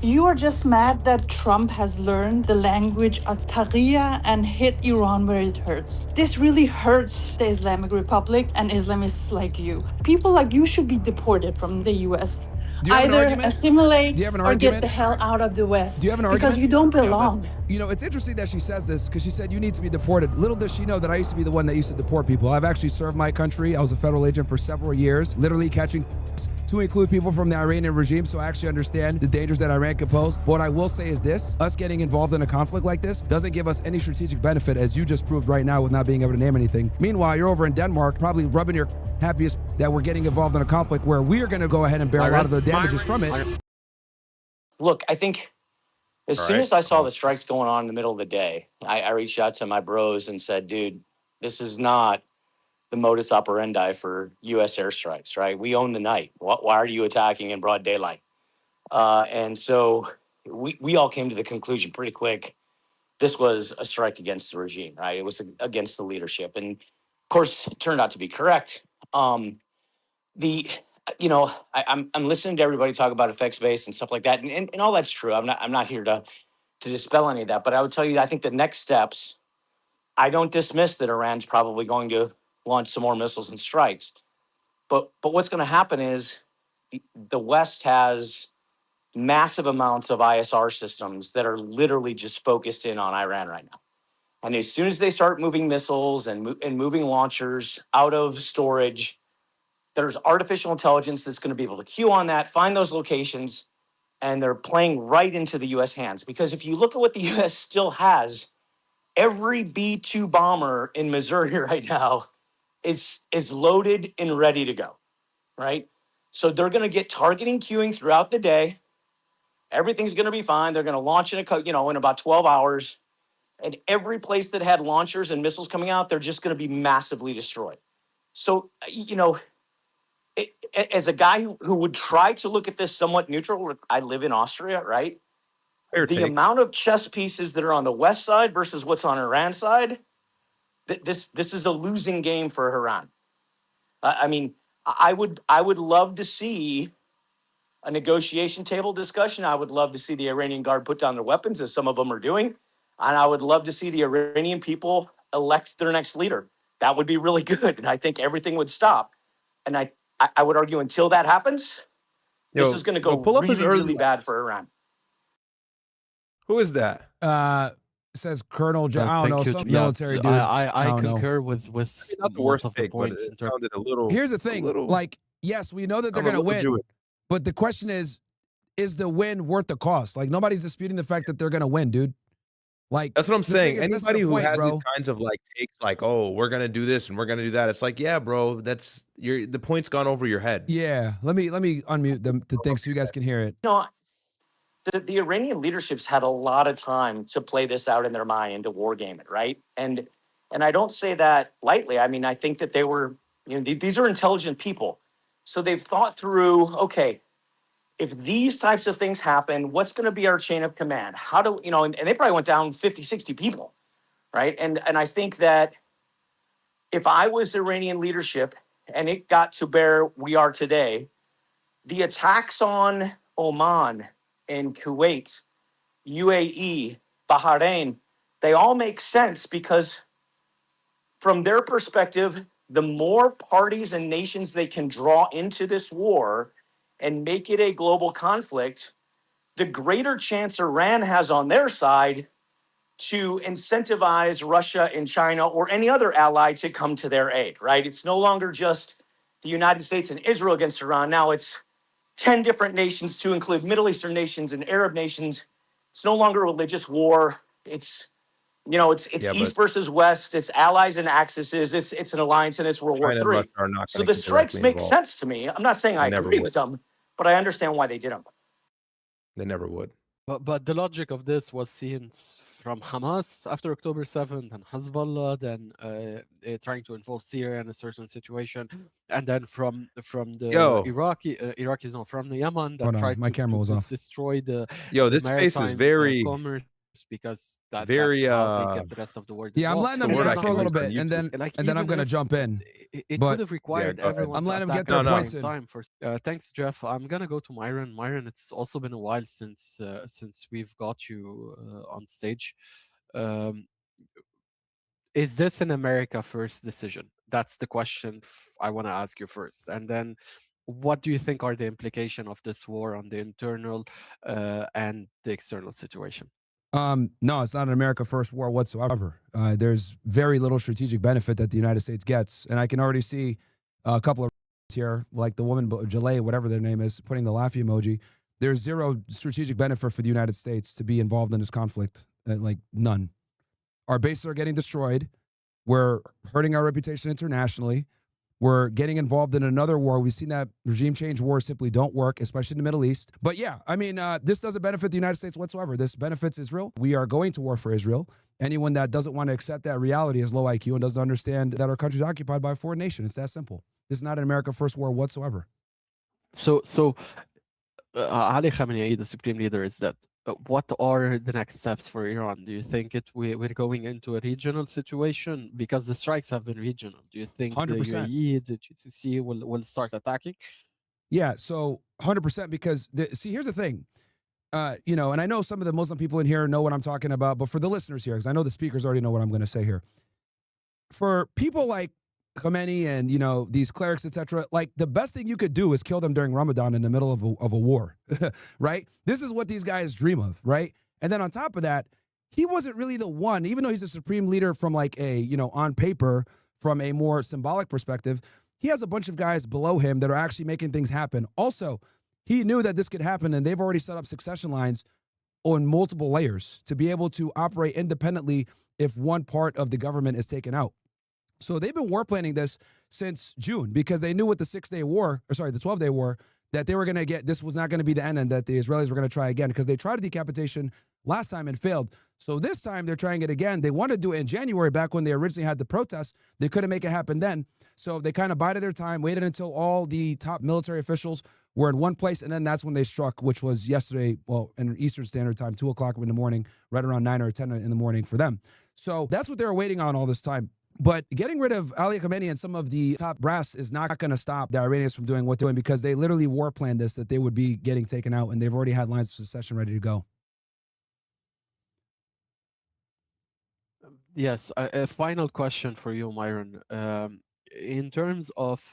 You are just mad that Trump has learned the language of Taqiyya and hit Iran where it hurts. This really hurts the Islamic Republic and Islamists like you. People like you should be deported from the US. Do you have an Either argument? assimilate Do you have an or get argument? the hell out of the West. Do you have an because argument? you don't belong. You know, it's interesting that she says this because she said you need to be deported. Little does she know that I used to be the one that used to deport people. I've actually served my country. I was a federal agent for several years, literally catching to include people from the Iranian regime, so I actually understand the dangers that Iran could pose. But what I will say is this, us getting involved in a conflict like this doesn't give us any strategic benefit, as you just proved right now with not being able to name anything. Meanwhile, you're over in Denmark, probably rubbing your happiest that we're getting involved in a conflict where we are going to go ahead and bear a lot of the damages from it. Look, I think as soon as I saw the strikes going on in the middle of the day, I reached out to my bros and said, dude, this is not the modus operandi for U.S. airstrikes, right? We own the night. Why are you attacking in broad daylight? And so we all came to the conclusion pretty quick. This was a strike against the regime, right? It was against the leadership. And of course, it turned out to be correct. I'm listening to everybody talk about effects based and stuff like that. And all that's true. I'm not here to dispel any of that, but I would tell you, I think the next steps, I don't dismiss that Iran's probably going to launch some more missiles and strikes. But what's going to happen is the West has massive amounts of ISR systems that are literally just focused in on Iran right now. And as soon as they start moving missiles and moving launchers out of storage, there's artificial intelligence that's going to be able to queue on that, find those locations, and they're playing right into the U.S. hands. Because if you look at what the U.S. still has, every B-2 bomber in Missouri right now is loaded and ready to go, right? So they're going to get targeting queuing throughout the day. Everything's going to be fine. They're going to launch in about 12 hours. And every place that had launchers and missiles coming out, they're just going to be massively destroyed. So, as a guy who would try to look at this somewhat neutral, I live in Austria, right? The amount of chess pieces that are on the West side versus what's on Iran's side, this is a losing game for Iran. I mean, I would love to see a negotiation table discussion. I would love to see the Iranian Guard put down their weapons, as some of them are doing. And I would love to see the Iranian people elect their next leader. That would be really good. And I think everything would stop. And I would argue until that happens, this is going to go really bad for Iran. Who is that? Says Colonel John. I don't know, some military dude. I concur with not the worst take, but it sounded a little. Here's the thing, like, yes, we know that they're going to win, but the question is the win worth the cost? Like, nobody's disputing the fact that they're going to win, dude. Like, that's what I'm saying. Anybody who has these kinds of like takes, like, oh, we're gonna do this and we're gonna do that, it's like, yeah, bro, that's the point's gone over your head. Yeah, let me unmute the thing so you guys can hear it. The Iranian leadership's had a lot of time to play this out in their mind and to war game it, right? And I don't say that lightly. I mean, I think that they were, these are intelligent people, so they've thought through, okay, if these types of things happen, what's going to be our chain of command? How do, and they probably went down 50, 60 people, right? And I think that if I was Iranian leadership and it got to where we are today, the attacks on Oman and Kuwait, UAE, Bahrain, they all make sense because from their perspective, the more parties and nations they can draw into this war and make it a global conflict, the greater chance Iran has on their side to incentivize Russia and China or any other ally to come to their aid, right? It's no longer just the United States and Israel against Iran. Now it's 10 different nations, to include Middle Eastern nations and Arab nations. It's no longer a religious war. It's East versus West. It's allies and axes. It's an alliance, and it's World War III. So the strikes make sense to me. I'm not saying I agree with them, but I understand why they did them. They never would. But the logic of this was seen from Hamas after October 7th, and Hezbollah, then trying to involve Syria in a certain situation, and then from the Iraqis, no, from the Yemen that tried my camera was off. Destroy the this space is very commerce. because that Very, how they get the rest of the world Yeah, I'm involved. letting the them word get I for a can little use on bit, and YouTube. then I'm Even gonna if jump in. it But could have required go ahead. everyone I'm to letting him attack get their at the points same in. time. Thanks, Jeff. I'm gonna go to Myron. Myron, it's also been a while since we've got you on stage. Um, is this an America first decision? That's the question I want to ask you first, and then what do you think are the implications of this war on the internal and the external situation? No, it's not an America first war whatsoever. There's very little strategic benefit that the United States gets, and I can already see a couple of here, like the woman Jalay, whatever their name is, putting the laughy emoji. There's zero strategic benefit for the United States to be involved in this conflict, like none. Our bases are getting destroyed. We're hurting our reputation internationally. We're getting involved in another war. We've seen that regime change wars simply don't work, especially in the Middle East. But yeah, I mean, this doesn't benefit the United States whatsoever. This benefits Israel. We are going to war for Israel. Anyone that doesn't want to accept that reality is low IQ and doesn't understand that our country is occupied by a foreign nation. It's that simple. This is not an America first war whatsoever. So Ali Khamenei, the supreme leader, is that what are the next steps for Iran? Do you think we're going into a regional situation? Because the strikes have been regional. Do you think 100%. the UAE, the GCC will start attacking? Yeah, so 100% because, see, here's the thing. And I know some of the Muslim people in here know what I'm talking about, but for the listeners here, because I know the speakers already know what I'm going to say here. For people like Khamenei and, these clerics, etc., like the best thing you could do is kill them during Ramadan in the middle of a war, right? This is what these guys dream of, right? And then on top of that, he wasn't really the one, even though he's a supreme leader from like a, on paper, from a more symbolic perspective, he has a bunch of guys below him that are actually making things happen. Also, he knew that this could happen, and they've already set up succession lines on multiple layers to be able to operate independently if one part of the government is taken out. So they've been war planning this since June because they knew with the 6-day war, the 12-day war, that they were going to get, this was not going to be the end and that the Israelis were going to try again because they tried a decapitation last time and failed. So this time they're trying it again. They wanted to do it in January back when they originally had the protests. They couldn't make it happen then. So they kind of bided their time, waited until all the top military officials were in one place, and then that's when they struck, which was yesterday, well, in Eastern Standard Time, 2 o'clock in the morning, right around 9 or 10 in the morning for them. So that's what they were waiting on all this time. But getting rid of Ali Khamenei and some of the top brass is not going to stop the Iranians from doing what they're doing because they literally war planned this, that they would be getting taken out, and they've already had lines of secession ready to go. Yes, a final question for you, Myron. In terms of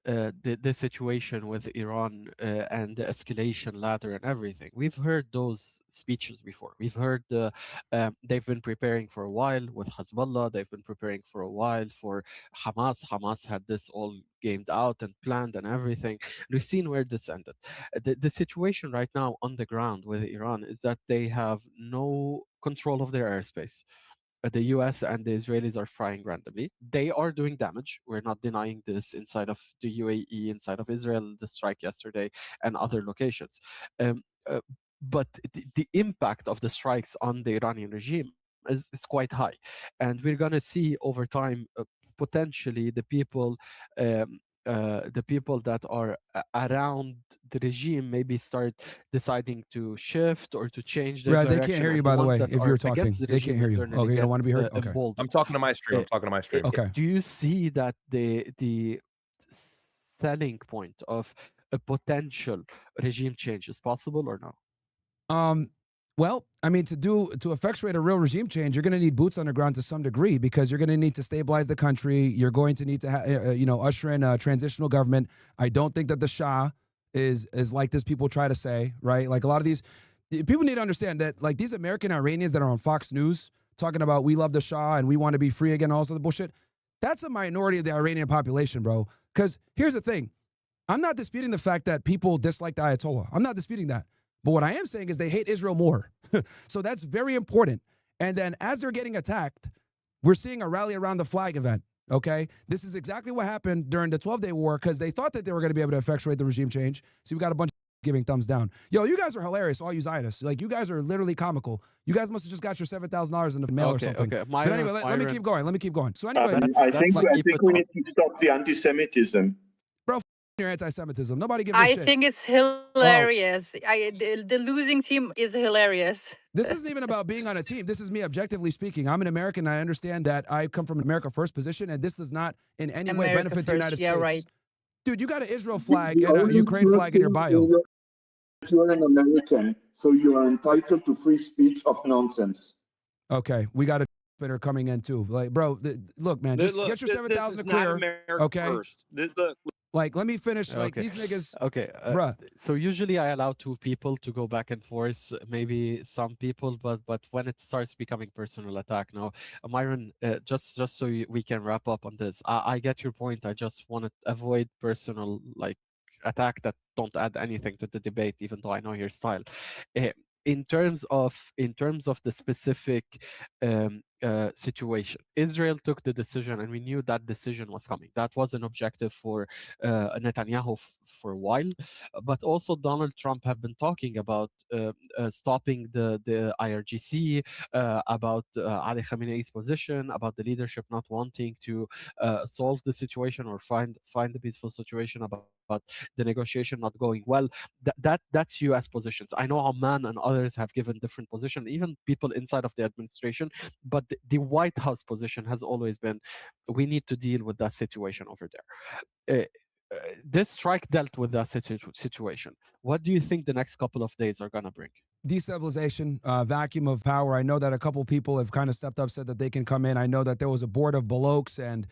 the situation with Iran and the escalation ladder and everything. We've heard those speeches before. We've heard they've been preparing for a while with Hezbollah. They've been preparing for a while for Hamas. Hamas had this all gamed out and planned and everything. We've seen where this ended. The situation right now on the ground with Iran is that they have no control of their airspace. The US and the Israelis are flying randomly. They are doing damage. We're not denying this inside of the UAE, inside of Israel, the strike yesterday, and other locations. But the impact of the strikes on the Iranian regime is quite high. And we're going to see over time, potentially, the people that are around the regime maybe start deciding to shift or to change their Right, direction. they can't hear you, by the way, if you're talking. The they can't hear you. Okay, you don't want to be heard? Okay. I'm talking to my stream. I'm talking to my stream. Okay. Do you see that the selling point of a potential regime change is possible or no? Well, I mean, to effectuate a real regime change, you're going to need boots on the ground to some degree because you're going to need to stabilize the country. You're going to need to, usher in a transitional government. I don't think that the Shah is like this people try to say, right? Like a lot of these people need to understand that, like these American Iranians that are on Fox News talking about we love the Shah and we want to be free again, all this other bullshit. That's a minority of the Iranian population, bro. Because here's the thing. I'm not disputing the fact that people dislike the Ayatollah. I'm not disputing that. But what I am saying is they hate Israel more. So that's very important. And then as they're getting attacked, we're seeing a rally around the flag event, okay? This is exactly what happened during the 12-day war because they thought that they were going to be able to effectuate the regime change. See, we got a bunch of giving thumbs down. Yo, you guys are hilarious, all you Zionists. Like, you guys are literally comical. You guys must have just got your $7,000 in the mail or something. Okay. Myron, but anyway, let me keep going. So anyway. I think we need to stop the anti-Semitism. Bro, your anti-Semitism. Nobody gives a shit. I think it's hilarious. The losing team is hilarious. This isn't even about being on a team. This is me objectively speaking. I'm an American. I understand that I come from an America First position, and this does not in any way benefit the United States. Right. Dude, you got an Israel flag and a Ukraine flag in your bio. You're an American, so you are entitled to free speech of nonsense. Okay, we got a spinner coming in too. Like, bro, look, man, just get your 7,000 clear. Okay. Like, let me finish. Like, these niggas. Okay. Bruh. So usually I allow two people to go back and forth, maybe some people, but when it starts becoming personal attack now, Myron, just so we can wrap up on this, I get your point. I just want to avoid personal attack that don't add anything to the debate, even though I know your style. In terms of the specific situation, Israel took the decision, and we knew that decision was coming. That was an objective for Netanyahu for a while, but also Donald Trump have been talking about stopping the IRGC, about Ali Khamenei's position, about the leadership not wanting to solve the situation or find a peaceful situation, about the negotiation not going well. That's U.S. positions. I know Oman and others have given different positions, even people inside of the administration, but the White House position has always been, we need to deal with that situation over there. This strike dealt with that situation. What do you think the next couple of days are going to bring? Destabilization, vacuum of power. I know that a couple people have kind of stepped up, said that they can come in. I know that there was a board of Baloks and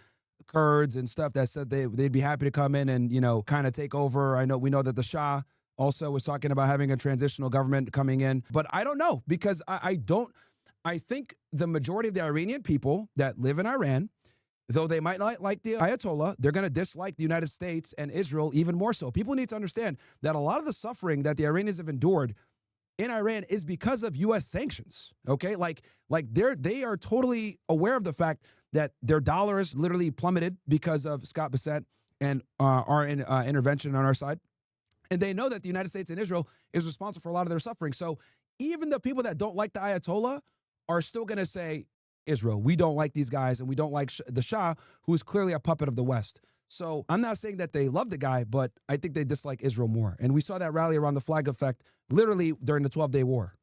Kurds and stuff that said they'd be happy to come in and, kind of take over. We know that the Shah also was talking about having a transitional government coming in, but I don't know, because I think the majority of the Iranian people that live in Iran, though they might not like the Ayatollah, they're going to dislike the United States and Israel even more so. People need to understand that a lot of the suffering that the Iranians have endured in Iran is because of U.S. sanctions. Okay, like they are totally aware of the fact that their dollars literally plummeted because of Scott Bassett and our intervention on our side, and they know that the United States and Israel is responsible for a lot of their suffering. So even the people that don't like the Ayatollah are still going to say, Israel, we don't like these guys, and we don't like the Shah, who is clearly a puppet of the West. So I'm not saying that they love the guy, but I think they dislike Israel more. And we saw that rally around the flag effect literally during the 12-day war.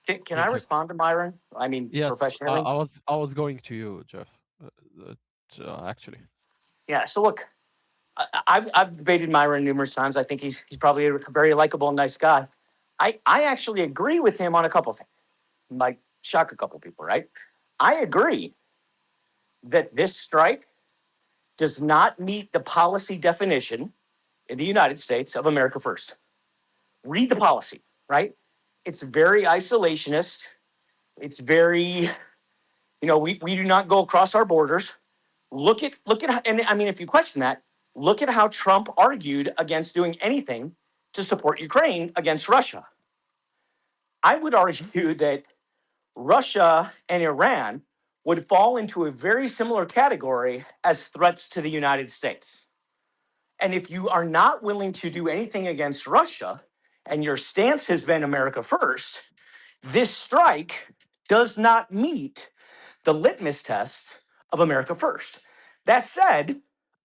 Can I respond to Myron? I mean, yes, professionally? I was going to you, Jeff, actually. Yeah, so look, I've debated Myron numerous times. I think he's probably a very likable and nice guy. I actually agree with him on a couple things. Might shock a couple people, right? I agree that this strike does not meet the policy definition in the United States of America First. Read the policy, right? It's very isolationist. It's very, we do not go across our borders. Look at, and I mean, if you question that, look at how Trump argued against doing anything to support Ukraine against Russia. I would argue that Russia and Iran would fall into a very similar category as threats to the United States. And if you are not willing to do anything against Russia, and your stance has been America first, this strike does not meet the litmus test of America first. That said,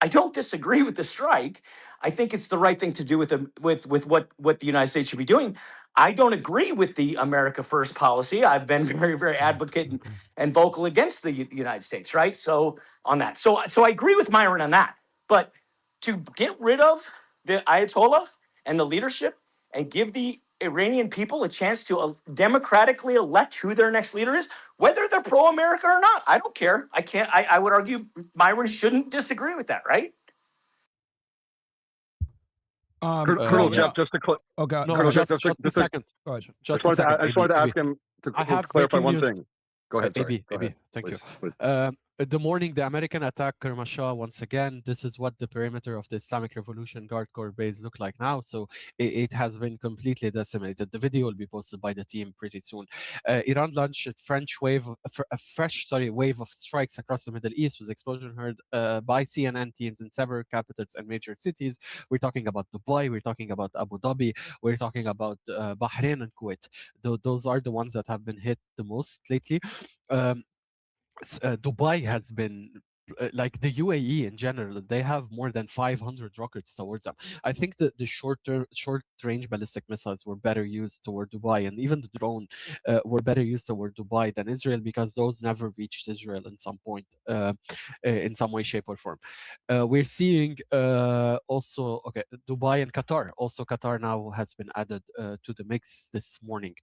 I don't disagree with the strike. I think it's the right thing to do with what the United States should be doing. I don't agree with the America First policy. I've been very, very advocate and vocal against the United States, right? So on that, so I agree with Myron on that. But to get rid of the Ayatollah and the leadership and give the Iranian people a chance to democratically elect who their next leader is, whether they're pro-America or not, I don't care. I would argue Myron shouldn't disagree with that, right? Colonel Jeff, just to Colonel Jeff, just a second. I just wanted to ask him to clarify one thing. Go ahead, sorry. Maybe. Thank please, you. Please. The morning the American attacked Kermanshah once again. This is what the perimeter of the Islamic Revolution Guard Corps base look like now. So it has been completely decimated. The video will be posted by the team pretty soon. Iran launched a fresh wave of strikes across the Middle East, with explosion heard by CNN teams in several capitals and major cities. We're talking about Dubai, we're talking about Abu Dhabi, we're talking about Bahrain and Kuwait. Those are the ones that have been hit the most lately. Dubai has been like the UAE in general, they have more than 500 rockets towards them. I think that the short-range ballistic missiles were better used toward Dubai, and even the drone were better used toward Dubai than Israel, because those never reached Israel in some point, in some way, shape, or form. We're seeing also, okay, Dubai and Qatar. Also, Qatar now has been added to the mix this morning.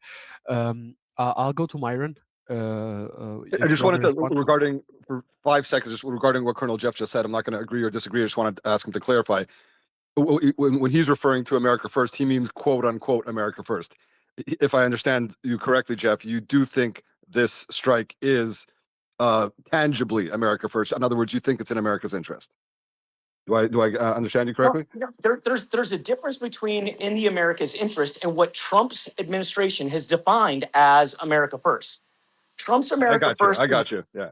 I'll go to Myron. I just wanted to, regarding, for 5 seconds, just regarding what Colonel Jeff just said, I'm not going to agree or disagree. I just wanted to ask him to clarify. When he's referring to America first, he means quote unquote America first. If I understand you correctly, Jeff, you do think this strike is tangibly America first. In other words, you think it's in America's interest. Do I understand you correctly? Well, there's a difference between in the America's interest and what Trump's administration has defined as America first. Trump's America first. I got you. Yeah.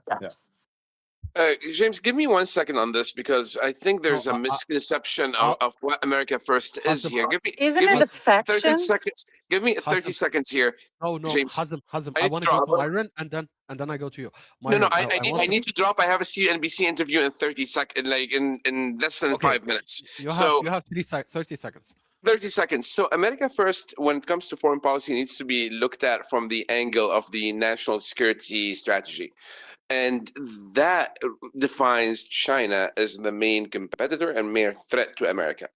James, give me 1 second on this, because I think there's a misconception of what America First is here. Isn't it a faction? 30 seconds. Give me 30 seconds here. No, James. Hazem, I want to go to Myron, and then I go to you. Myron, no, I need to drop. I have a CNBC interview in 30 seconds, like in less than 5 minutes. You have 30 seconds. 30 seconds. So America First, when it comes to foreign policy, needs to be looked at from the angle of the national security strategy. And that defines China as the main competitor and main threat to America.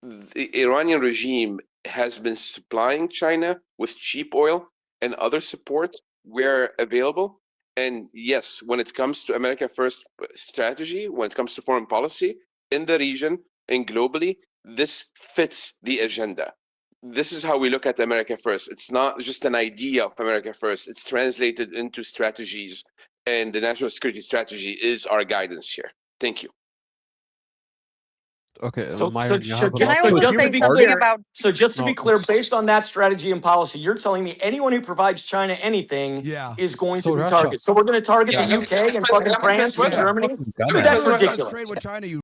The Iranian regime has been supplying China with cheap oil and other support where available. And yes, when it comes to America First strategy, when it comes to foreign policy in the region and globally, this fits the agenda. This is how we look at America First. It's not just an idea of America First. It's translated into strategies, and the national security strategy is our guidance here. Thank you. Okay, so Myron, can I also say something about? So just to be clear, based on that strategy and policy, you're telling me anyone who provides China anything is going to be targeted. So we're going to target the UK and fucking France and Germany? Dude, that's ridiculous. Trade with China, you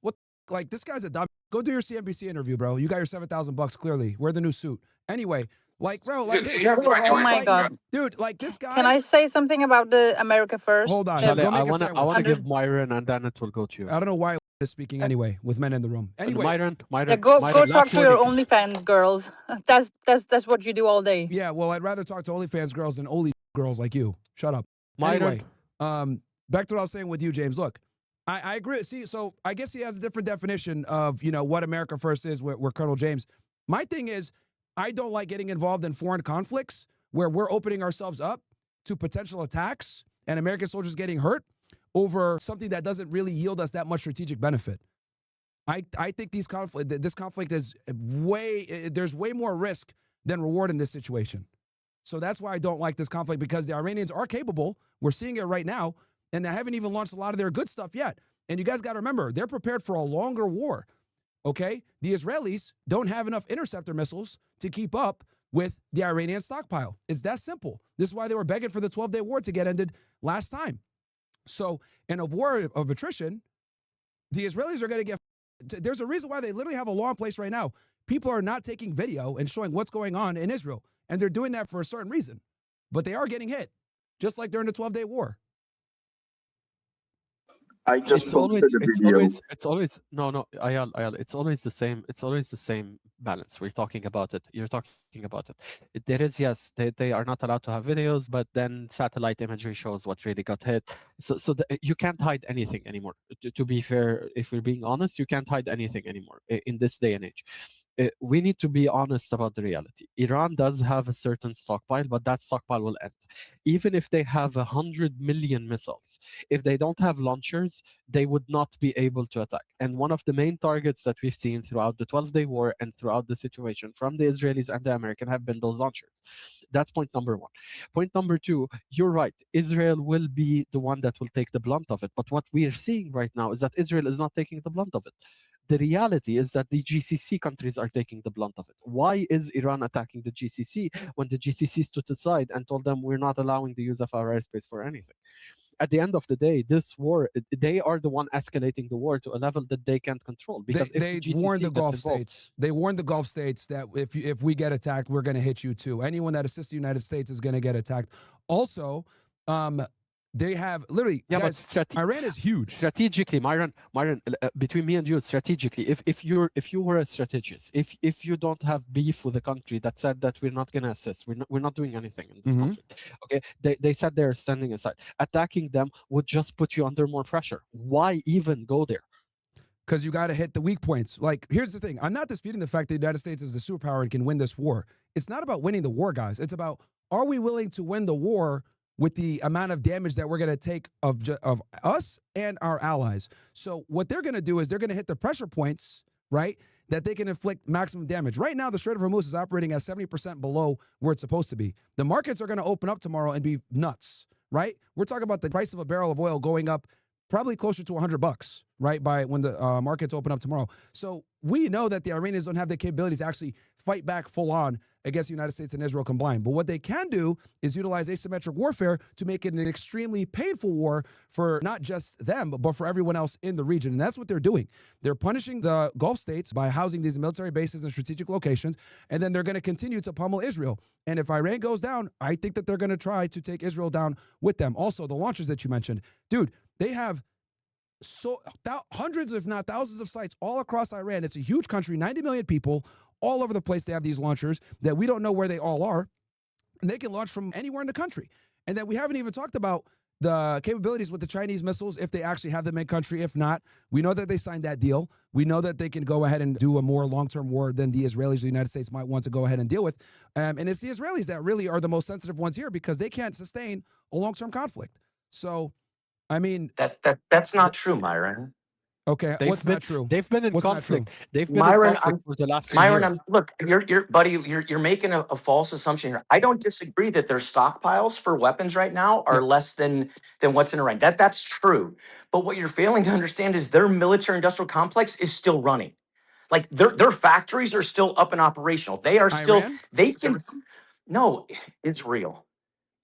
what? Like, this guy's a dumb. Go do your CNBC interview, bro. You got your $7,000 clearly. Wear the new suit. Anyway, like, bro, like, oh my God, dude, like this guy. Can I say something about the America First? Hold on, I want to give Myron, and then it will go to you. I don't know why is speaking anyway with men in the room. Anyway, Myron, go talk to your OnlyFans girls. That's what you do all day. Yeah, well, I'd rather talk to OnlyFans girls than only girls like you. Shut up. Myron. Anyway, back to what I was saying with you, James. Look, I agree. See, so I guess he has a different definition of, you know, what America First is, where Colonel James. My thing is, I don't like getting involved in foreign conflicts where we're opening ourselves up to potential attacks and American soldiers getting hurt over something that doesn't really yield us that much strategic benefit. I think this conflict is there's way more risk than reward in this situation. So that's why I don't like this conflict, because the Iranians are capable. We're seeing it right now. And they haven't even launched a lot of their good stuff yet. And you guys got to remember, they're prepared for a longer war, okay? The Israelis don't have enough Interceptor missiles to keep up with the Iranian stockpile. It's that simple. This is why they were begging for the 12-day war to get ended last time. So in a war of attrition, the Israelis are going to get... There's a reason why they literally have a law in place right now. People are not taking video and showing what's going on in Israel. And they're doing that for a certain reason. But they are getting hit, just like during the 12-day war. I just it's always no, Ayal, it's always the same. It's always the same balance. We're talking about it. You're talking about it. There is, yes, they are not allowed to have videos, but then satellite imagery shows what really got hit. So you can't hide anything anymore. To be fair, if we're being honest, you can't hide anything anymore in this day and age. We need to be honest about the reality. Iran does have a certain stockpile, but that stockpile will end. Even if they have 100 million missiles, if they don't have launchers, they would not be able to attack. And one of the main targets that we've seen throughout the 12-day war and throughout the situation from the Israelis and the Americans have been those launchers. That's point number one. Point number two, you're right. Israel will be the one that will take the blunt of it. But what we are seeing right now is that Israel is not taking the blunt of it. The reality is that the GCC countries are taking the blunt of it. Why is Iran attacking the GCC when the GCC stood aside and told them we're not allowing the use of our airspace for anything? At the end of the day, this war, they are the one escalating the war to a level that they can't control. Because they warned the Gulf states. They warned the Gulf states that if we get attacked, we're going to hit you too. Anyone that assists the United States is going to get attacked. Also, They have literally, Yeah, guys, but Iran is huge. strategically, Myron, between me and you, strategically, if you were a strategist, if you don't have beef with a country that said that we're not going to assist, we're not doing anything in this conflict, okay, they said they're standing aside. Attacking them would just put you under more pressure. Why even go there? Because you got to hit the weak points. Like, here's the thing. I'm not disputing the fact that the United States is a superpower and can win this war. It's not about winning the war, guys. It's about, are we willing to win the war with the amount of damage that we're going to take of us and our allies? So what they're going to do is they're going to hit the pressure points, right, that they can inflict maximum damage. Right now, the Strait of Hormuz is operating at 70% below where it's supposed to be. The markets are going to open up tomorrow and be nuts, right? We're talking about the price of a barrel of oil going up probably closer to $100, right, by when the markets open up tomorrow. So we know that the Iranians don't have the capabilities to actually fight back full on against the United States and Israel combined. But what they can do is utilize asymmetric warfare to make it an extremely painful war for not just them, but for everyone else in the region. And that's what they're doing. They're punishing the Gulf states by housing these military bases in strategic locations, and then they're going to continue to pummel Israel. And if Iran goes down, I think that they're going to try to take Israel down with them. Also, the launchers that you mentioned, dude, they have hundreds, if not thousands of sites all across Iran. It's a huge country, 90 million people, all over the place. They have these launchers that we don't know where they all are, and they can launch from anywhere in the country. And then we haven't even talked about the capabilities with the Chinese missiles, if they actually have them in country. If not, we know that they signed that deal. We know that they can go ahead and do a more long-term war than the Israelis or the United States might want to go ahead and deal with. And it's the Israelis that really are the most sensitive ones here because they can't sustain a long-term conflict. So, I mean, that's not true, Myron. Okay, what's not true? They've been in What's conflict. They've been Myron, in conflict for the last 2 Myron, years. look, you're making a false assumption here. I don't disagree that their stockpiles for weapons right now are less than what's in Iran. That's true. But what you're failing to understand is their military-industrial complex is still running. Like their factories are still up and operational. They are still Iran? they can no, Israel.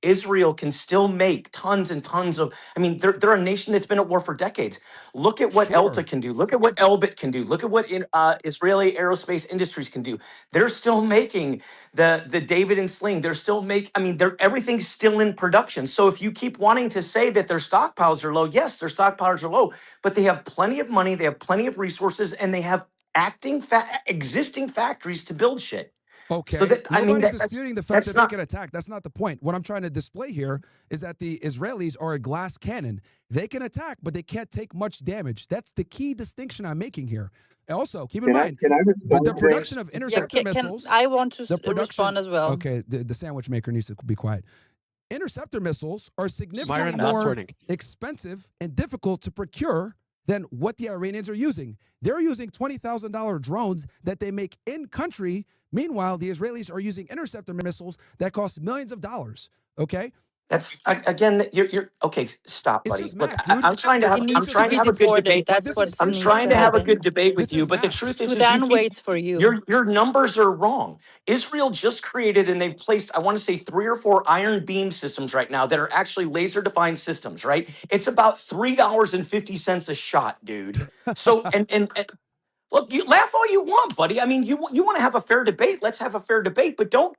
Israel can still make tons and tons of, I mean, they're a nation that's been at war for decades. Look at what ELTA can do. Look at what Elbit can do. Look at what Israeli aerospace industries can do. They're still making the David and Sling. They're still everything's still in production. So if you keep wanting to say that their stockpiles are low, yes, their stockpiles are low, but they have plenty of money, they have plenty of resources, and they have existing factories to build shit. Okay. So that, Nobody's disputing the fact that they can attack. That's not the point. What I'm trying to display here is that the Israelis are a glass cannon. They can attack, but they can't take much damage. That's the key distinction I'm making here. Also, keep in mind, the production of interceptor missiles. I want to respond as well. Okay, the sandwich maker needs to be quiet. Interceptor missiles are significantly more expensive and difficult to procure than what the Iranians are using. They're using $20,000 drones that they make in country. Meanwhile, the Israelis are using interceptor missiles that cost millions of dollars. Okay? That's again. You're okay. Stop, buddy. Just Look, math, dude. I'm trying to have. I'm trying to have a good debate. I'm trying to have a good debate with you. But the truth is, Sudan waits for you. Your numbers are wrong. Israel just created and they've placed, I want to say, 3 or 4 iron beam systems right now that are actually laser-defined systems. Right? It's about $3.50 a shot, dude. So and look, you laugh all you want, buddy. I mean, you want to have a fair debate. Let's have a fair debate, but don't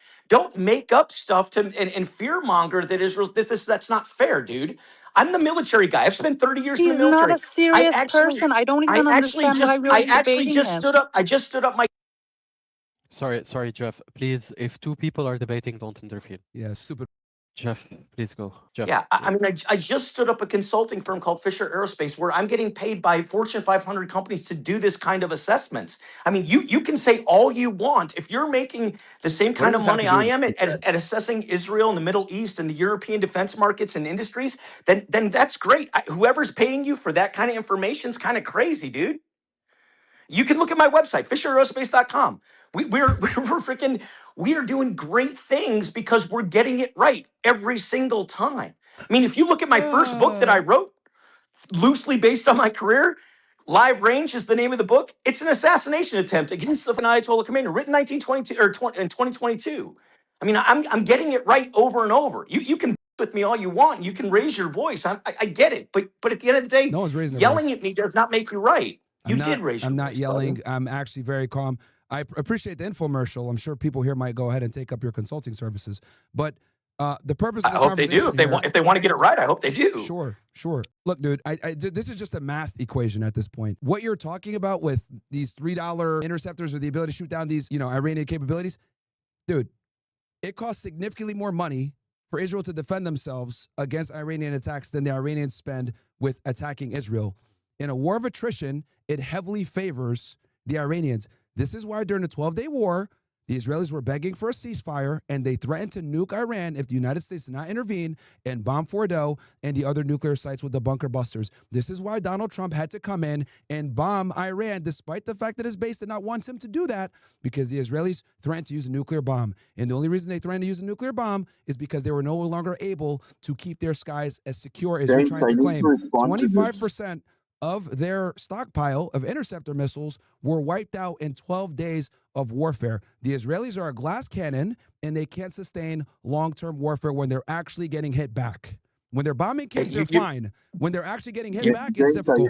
make up stuff to and fear monger that Israel. That's not fair, dude. I'm the military guy. I've spent 30 years in the He's military. not a serious person. I don't even understand why we're debating him. I just stood up my. Sorry, Jeff. Please, if 2 people are debating, don't interfere. Yeah, stupid. Jeff, please go. Jeff. Yeah, I just stood up a consulting firm called Fisher Aerospace where I'm getting paid by Fortune 500 companies to do this kind of assessments. I mean, you can say all you want. If you're making the same kind of money I am at assessing Israel and the Middle East and the European defense markets and industries, then that's great. Whoever's paying you for that kind of information is kind of crazy, dude. You can look at my website, fisheraerospace.com. We are doing great things because we're getting it right every single time. I mean, if you look at my first book that I wrote, loosely based on my career, Live Range is the name of the book. It's an assassination attempt against the Ayatollah Khomeini, written 1922 or in 2022. I mean, I'm getting it right over and over. You can with me all you want. You can raise your voice. I get it, but at the end of the day, no one's raising yelling at me does not make you right. I'm not yelling. Brother. I'm actually very calm. I appreciate the infomercial. I'm sure people here might go ahead and take up your consulting services. But The purpose I of the hope they do. conversation here. If they want to get it right, I hope they do. Sure. Look, dude, this is just a math equation at this point. What you're talking about with these $3 interceptors or the ability to shoot down these, Iranian capabilities, dude, it costs significantly more money for Israel to defend themselves against Iranian attacks than the Iranians spend with attacking Israel. In a war of attrition, it heavily favors the Iranians. This is why during the 12-day war, the Israelis were begging for a ceasefire, and they threatened to nuke Iran if the United States did not intervene and bomb Fordow and the other nuclear sites with the bunker busters. This is why Donald Trump had to come in and bomb Iran, despite the fact that his base did not want him to do that, because the Israelis threatened to use a nuclear bomb. And the only reason they threatened to use a nuclear bomb is because they were no longer able to keep their skies as secure as you're trying to claim. 25% of their stockpile of interceptor missiles were wiped out in 12 days of warfare. The Israelis are a glass cannon, and they can't sustain long-term warfare when they're actually getting hit back. When they're bombing kids, they're fine. When they're actually getting hit back, it's difficult.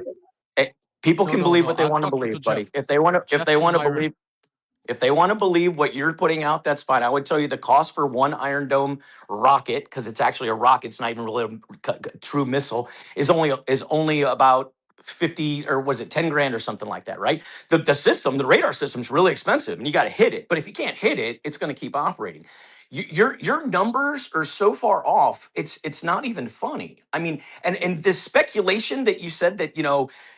People can believe what they want to believe, buddy. If they want to believe what you're putting out, that's fine. I would tell you the cost for one Iron Dome rocket, because it's actually a rocket, it's not even really a true missile, is only about 50, or was it 10 grand or something like that, right? The system, the radar system is really expensive, and you got to hit it. But if you can't hit it, it's going to keep operating. Your numbers are so far off. It's not even funny. I mean, and this speculation that you said that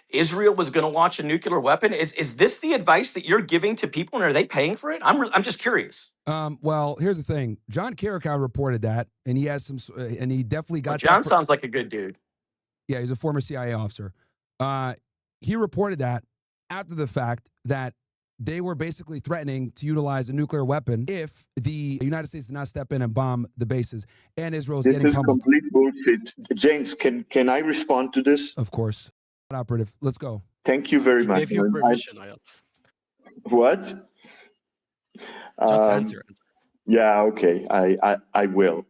Israel was going to launch a nuclear weapon, is this the advice that you're giving to people, and are they paying for it? I'm just curious. Well, here's the thing. John Carrick reported that, and he has some, and he definitely got. John sounds like a good dude. Yeah, he's a former CIA officer. He reported that after the fact that they were basically threatening to utilize a nuclear weapon if the United States did not step in and bomb the bases, and Israel's getting pummeled. This is complete bullshit. James, can I respond to this? Of course. Operative, let's go. Thank you very much. Give you permission, Ayal. What? Just answer. Yeah, okay, I will.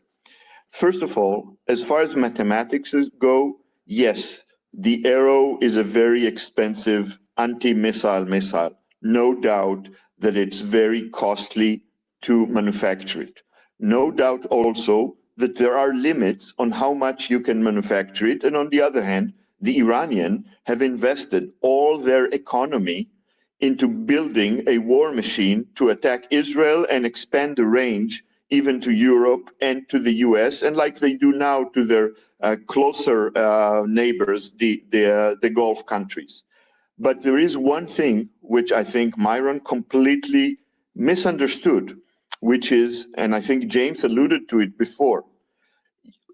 First of all, as far as mathematics go, yes, the Arrow is a very expensive anti-missile missile. No doubt that it's very costly to manufacture it. No doubt also that there are limits on how much you can manufacture it. And on the other hand, the Iranian have invested all their economy into building a war machine to attack Israel and expand the range even to Europe and to the US, and like they do now to their closer neighbors, the Gulf countries. But there is one thing which I think Myron completely misunderstood, which is, and I think James alluded to it before,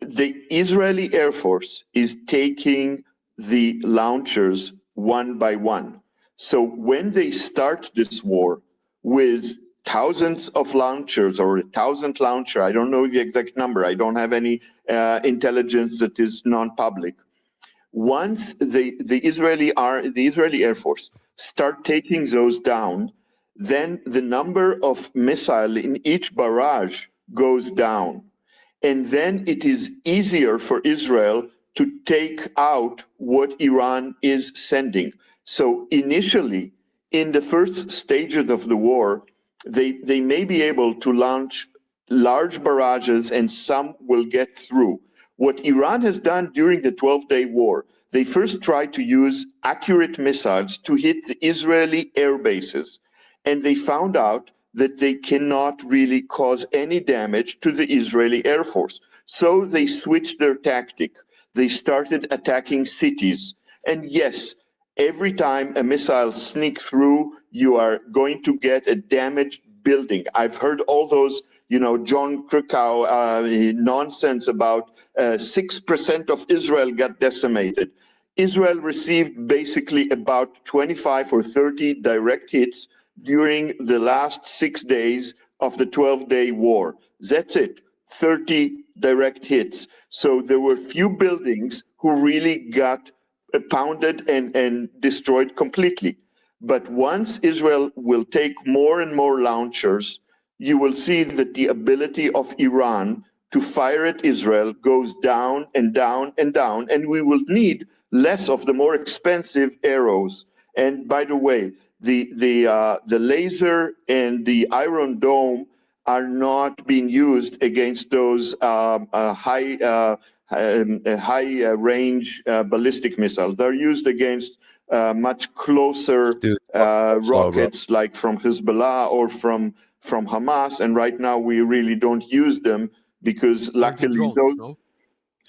the Israeli Air Force is taking the launchers one by one. So when they start this war with thousands of launchers or 1,000 launcher, I don't know the exact number, I don't have any intelligence that is non-public. Once the Israeli Air Force start taking those down, then the number of missiles in each barrage goes down. And then it is easier for Israel to take out what Iran is sending. So initially, in the first stages of the war, they may be able to launch large barrages and some will get through. What Iran has done during the 12-day war, they first tried to use accurate missiles to hit the Israeli air bases. And they found out that they cannot really cause any damage to the Israeli Air Force. So they switched their tactic. They started attacking cities. And yes, every time a missile sneaks through, you are going to get a damaged building. I've heard all those, John Krakow nonsense about 6% of Israel got decimated. Israel received basically about 25 or 30 direct hits during the last 6 days of the 12-day war. That's it, 30 direct hits. So there were few buildings who really got pounded and destroyed completely. But once Israel will take more and more launchers, you will see that the ability of Iran to fire at Israel goes down and down and down, and we will need less of the more expensive arrows. And by the way, the laser and the Iron Dome are not being used against those high range ballistic missiles. They're used against much closer Dude, slow, bro. rockets, like from Hezbollah or from Hamas. And right now, we really don't use them because, Or the luckily, drones, those. no?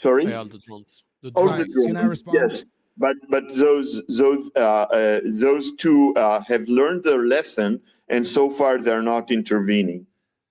Sorry. The drones. The Oh, drones. the Right, can I drones. respond? Yes, but those two have learned their lesson, and so far they're not intervening.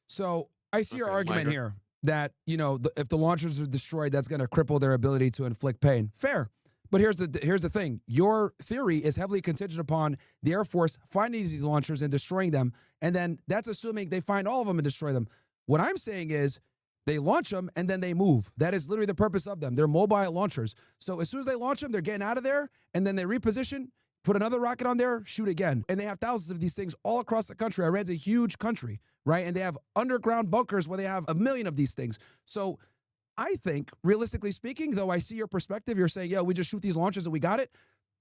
So I see your Okay, argument Myron. here that, you know, if the launchers are destroyed, that's going to cripple their ability to inflict pain. Fair. But here's the thing. Your theory is heavily contingent upon the Air Force finding these launchers and destroying them. And then that's assuming they find all of them and destroy them. What I'm saying is they launch them and then they move. That is literally the purpose of them. They're mobile launchers. So as soon as they launch them, they're getting out of there and then they reposition, put another rocket on there, shoot again. And they have thousands of these things all across the country. Iran's a huge country, right? And they have underground bunkers where they have 1 million of these things. So I think, realistically speaking, though I see your perspective, you're saying, yeah, we just shoot these launches and we got it.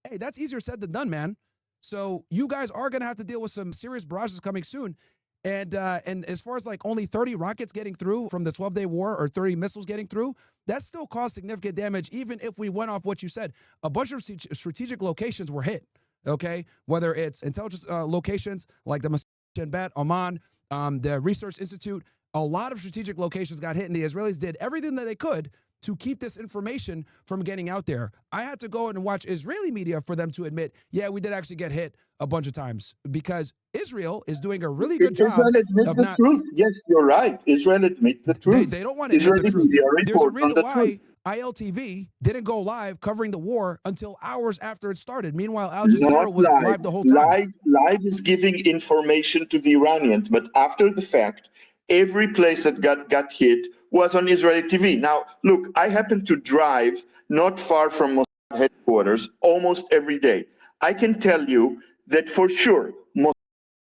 Hey, that's easier said than done, man. So you guys are going to have to deal with some serious barrages coming soon. And as far as like only 30 rockets getting through from the 12-day war or 30 missiles getting through, that still caused significant damage, even if we went off what you said. A bunch of strategic locations were hit, okay? Whether it's intelligence locations like the Masad Bet, Oman, the Research Institute, a lot of strategic locations got hit, and the Israelis did everything that they could to keep this information from getting out there. I had to go and watch Israeli media for them to admit, yeah, we did actually get hit a bunch of times, because Israel is doing a really good job Israel admits of the not. truth. Yes, you're right. Israel admits the truth. They don't want to admit the Israeli truth. media There's a report on reason the why truth. ILTV didn't go live covering the war until hours after it started. Meanwhile, Al Not Jazeera was live. live the whole time. Live is giving information to the Iranians, but after the fact, every place that got hit was on Israeli TV. Now, look, I happen to drive not far from Mossad headquarters almost every day. I can tell you that for sure, Mossad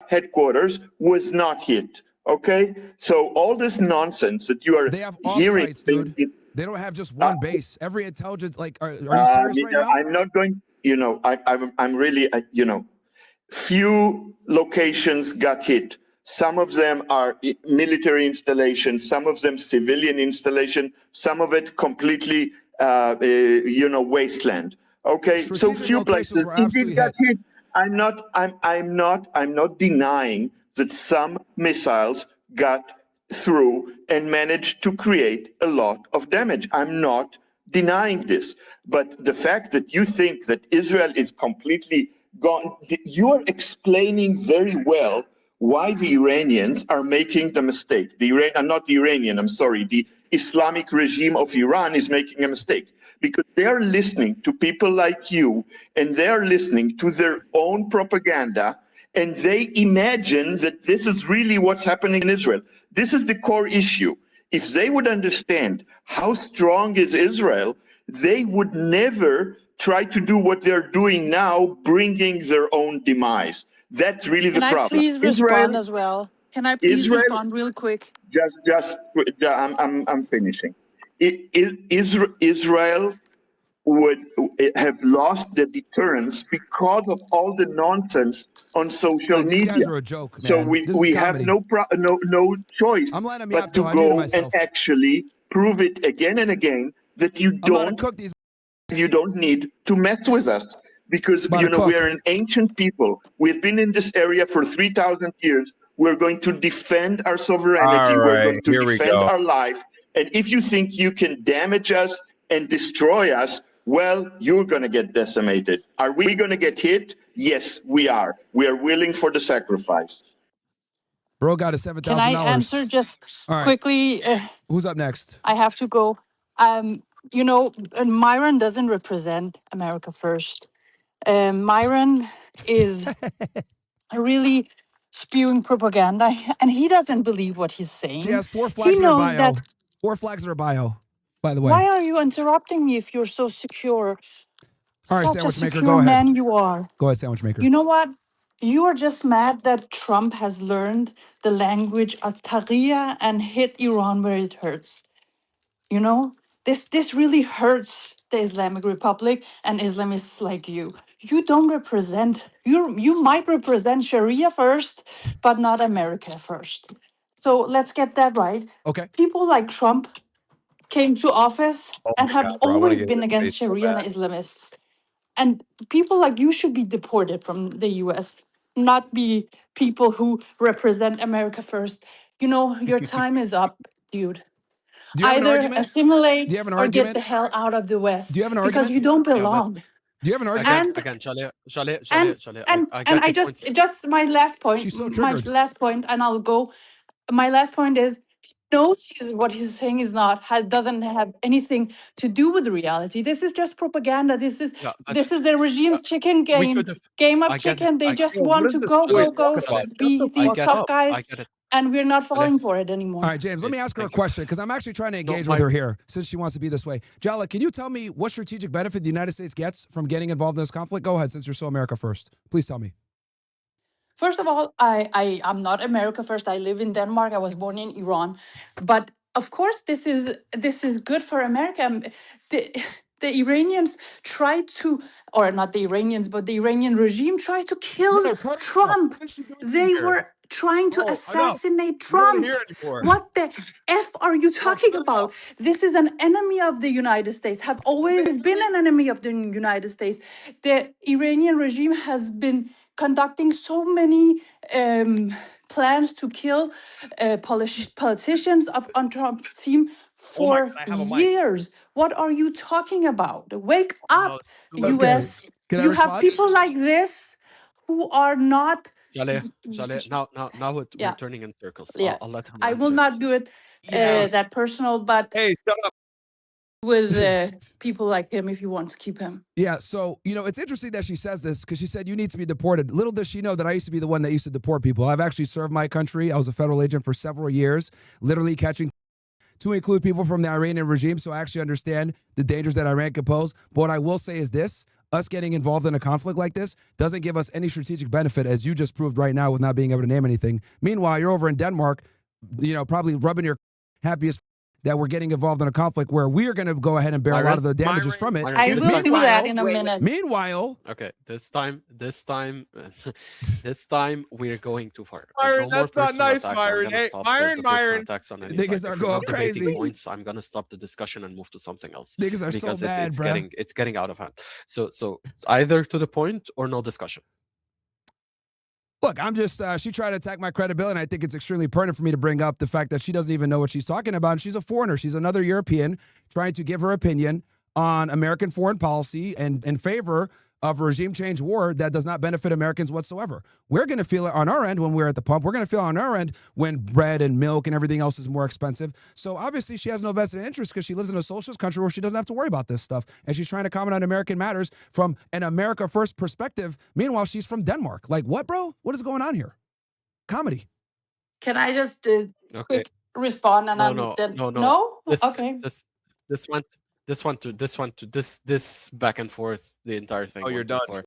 headquarters was not hit. Okay, so all this nonsense that you are They have hearing, offsites, dude. They don't have just one base. Every intelligence, like, are you serious right now? I'm not going. I'm really. Few locations got hit. Some of them are military installations, some of them civilian installation, some of it completely, wasteland. Okay, so Strategic few locations places were indeed absolutely got hit. hit. I'm not denying that some missiles got through and managed to create a lot of damage. I'm not denying this. But the fact that you think that Israel is completely gone, you are explaining very well why the Iranians are making the mistake. Not the Iranian, I'm sorry, the Islamic regime of Iran is making a mistake because they are listening to people like you and they are listening to their own propaganda and they imagine that this is really what's happening in Israel. This is the core issue. If they would understand how strong is Israel, they would never try to do what they're doing now, bringing their own demise. That's really the Can I problem. please respond as well? Can I please Israel, respond real quick? I'm finishing. Israel would have lost the deterrence because of all the nonsense on social Guys, these guys media. are a joke, So man. This is we have comedy. no choice I'm letting them but yap, to though. I muted go and myself. actually prove it again and again that I'm about to cook these. you don't need to mess with us because About to we cook. are an ancient people. We've been in this area for 3,000 years. We're going to defend our sovereignty. All We're right, going to here we defend go. our life. And if you think you can damage us and destroy us, well, you're going to get decimated. Are we going to get hit? Yes, we are. We are willing for the sacrifice. Bro got a Can I $7,000. answer just All right. quickly? Who's up next? I have to go. Myron doesn't represent America first. Myron is really spewing propaganda, and he doesn't believe what he's She saying. has 4 He flags in her knows bio. that. 4 flags in her bio, by the way. Why are you interrupting me if you're so secure? All right, Such a sandwich maker, secure go ahead. man you are. Go ahead, sandwich maker. You know what? You are just mad that Trump has learned the language of Taqiyya and hit Iran where it hurts. You know, this really hurts the Islamic Republic and Islamists like you. You don't represent, you might represent Sharia first, but not America first. So let's get that right. Okay. People like Trump came to office and have bro, I wanna always get been his against face so Sharia and bad. Islamists. And people like you should be deported from the US, not be people who represent America first. You know, your time is up, dude. Do you have an Either argument? assimilate Do you have an or get the argument? hell out of the West Do you have an because argument? you don't Yeah, but belong. Do you have an argument? again, Chalet, And I and get I the points. just my last point, She's so triggered. and I'll go. My last point is he knows what he's saying is not doesn't have anything to do with the reality. This is just propaganda. This is Yeah, but the regime's chicken we game, could have. game of I get it. chicken. They just Yo, what want is to this go, Chalet, go, go, talking about? Shut be the these I fuck get tough up. guys, I get it. and we're not Chalet, falling for it anymore. All right, James, let me please, ask her a thank you. question because I'm actually trying to engage with her here since she wants to be this way. Jala, can you tell me what strategic benefit the United States gets from getting involved in this conflict? Go ahead, since you're so America first. Please tell me. First of all, I'm not America first. I live in Denmark. I was born in Iran, but of course this is good for America. The, the Iranians tried to, or not the Iranians, but the Iranian regime tried to kill Yo, cut it off. Trump. What is she doing They here? were trying to Bro, enough. assassinate We don't want to Trump. hear it anymore. What the F are you Yo, talking cut it about? off. This is an enemy of the United States, have always been an enemy of the United States. The Iranian regime has been conducting so many plans to kill politicians on Trump's team Oh my for God, I have a mic. years. What are you talking about? Wake up, Okay. US. Can I You have respond? people like this who are not. Chalet, now we're Yeah, turning in circles. I'll yes. let him I will answer. not do it Yeah. that personal, but Hey, shut up. with people like him if you want to keep him. Yeah, so, it's interesting that she says this because she said you need to be deported. Little does she know that I used to be the one that used to deport people. I've actually served my country. I was a federal agent for several years, literally catching to include people from the Iranian regime, so I actually understand the dangers that Iran could pose. But what I will say is this, us getting involved in a conflict like this doesn't give us any strategic benefit, as you just proved right now with not being able to name anything. Meanwhile, you're over in Denmark, probably rubbing your happiest that we're getting involved in a conflict where we are going to go ahead and bear a lot of the damages from it. Myron, I will do that in a minute. Meanwhile, okay, this time, this time we're going too far. Myron, No more that's not personal nice, attacks. Myron. I'm gonna Hey, stop Myron, the personal Myron. attacks on any Niggas side. are If you're going not debating crazy. points, I'm gonna stop the discussion and move to something else. Niggas are so because bad, it's bruh. it's getting out of hand. So either to the point or no discussion. Look, I'm just, she tried to attack my credibility, and I think it's extremely pertinent for me to bring up the fact that she doesn't even know what she's talking about, and she's a foreigner. She's another European trying to give her opinion on American foreign policy and in favor of a regime change war that does not benefit Americans whatsoever. We're going to feel it on our end when we're at the pump. We're going to feel it on our end when bread and milk and everything else is more expensive. So obviously she has no vested interest because she lives in a socialist country where she doesn't have to worry about this stuff. And she's trying to comment on American matters from an America first perspective. Meanwhile, she's from Denmark. Like, what, bro? What is going on here? Comedy. Can I just Okay. quick respond? And No. Okay. This back and forth, the entire thing. Oh, you're done. Before.